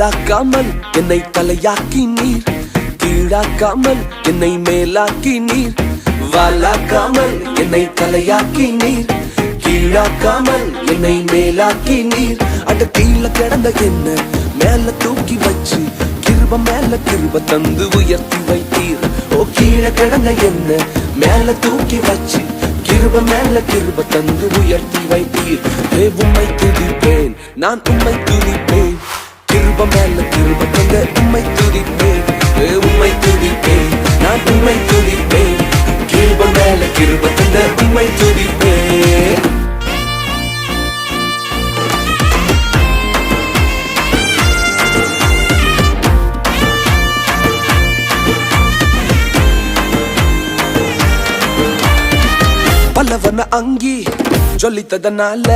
மேலாக்காமல் என்னை தலையாக்கி நீர், கீழாக்காமல் என்னை மேலாக்கி நீர். வாலாக்காமல் என்னை தலையாக்கி நீர், கீழாக்காமல் என்னை மேலாக்கி நீர். அட கீழே கிடந்த என்ன மேல தூக்கி வச்சு கிருப மேல கிருப தந்து உயர்த்தி வைத்தீர். ஓ கீழே கிடந்த என்ன மேல தூக்கி வச்சு கிருப மேல கிருப தந்து உயர்த்தி வைத்தீர். உம்மை துதிப்பேன், நான் உம்மை துதிப்பேன். கிருப மேல கிருப தந்த உம்மை துதிப்பேன். உம்மை துதிப்பேன், நான் உம்மை துதிப்பேன். கிருப மேல கிருப தந்த உம்மை துதிப்பேன். பலவன அங்கி சொல்லித்ததனால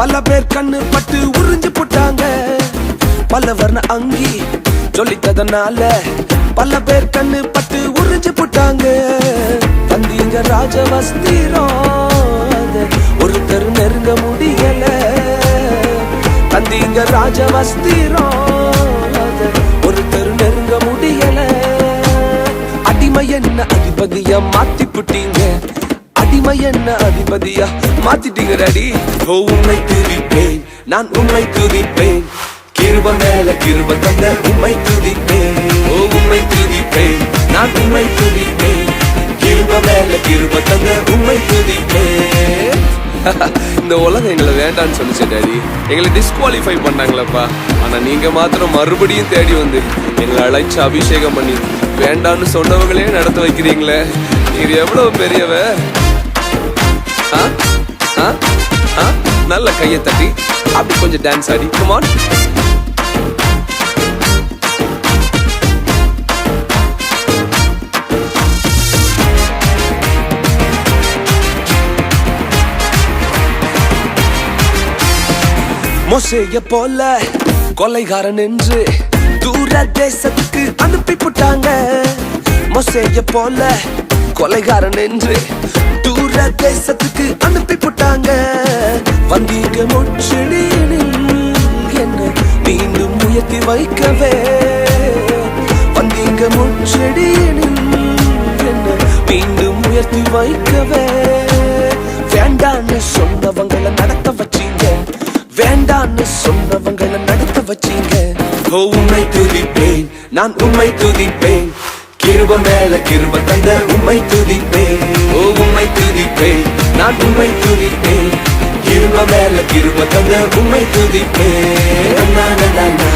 பல பேர் கண்ணு பட்டு உறிஞ்சு போட்டாங்க. பலவர்ண அங்கி சொல்லித்ததனால பல பேர் கண்ணு பட்டு உறிஞ்சு போட்டாங்க. தந்தீங்க ராஜவஸ்திரம் ஒருத்தர் நெருங்க முடியல. தந்தீங்க ராஜவஸ்திரம் ஒருத்தர் நெருங்க முடியல. அடிமை என்ன அதிபதியா மாத்தி புட்டீங்க, அடிமை என்ன அதிபதியா மாத்திட்டீங்க டாடி. ஓ உம்மை துதிப்பேன், நான் உம்மை துதிப்பேன். கிருப மேல கிருப தந்த உம்மை துதிப்பேன். ஓ உம்மை துதிப்பேன், நான் உம்மை துதிப்பேன். கிருப மேல கிருப தந்த உம்மை துதிப்பேன். இந்த உலகம் எங்களை வேண்டான்னு சொல்லிச்சு டாடி, எங்களை டிஸ்குவாலிஃபை பண்ணாங்களப்பா. ஆனா நீங்க மாத்திரம் மறுபடியும் தேடி வந்து எங்களை அழைச்சு அபிஷேகம் பண்ணி வேண்டான்னு சொன்னவங்களே நடத்த வைக்கிறீங்களே. நீர் எவ்வளவு பெரியவ. நல்ல கையை தட்டி அப்படி கொஞ்சம் டான்ஸ் ஆடி. Come on. மோசேய போல கொலைகாரன் என்று தூர தேசத்துக்கு அனுப்பி போட்டாங்க. மோசேய போல கொலைகாரன் என்று தூர தேசத்துக்கு அனுப்பி போட்டாங்க. வந்தீங்க முச்செடியில் என்ன மீண்டும் உயர்த்தி வைக்கவே. வந்தீங்க முச்செடியில் என்ன மீண்டும் உயர்த்தி வைக்கவே. வேண்டான்னு சொன்னவங்களை நடத்த வச்சீங்க, வேண்டான்னு சொன்னவங்களை நடத்த வச்சீங்க. ஓ உம்மை துதிப்பேன், நான் உம்மை துதிப்பேன். கிருப மேல கிருப தந்த உம்மை துதிப்பேன். ஓ உம்மை துதிப்பேன், நான் உம்மை துதிப்பேன். கிருப மேல கிருப தந்த உம்மை துதிப்பேன். நானா நானா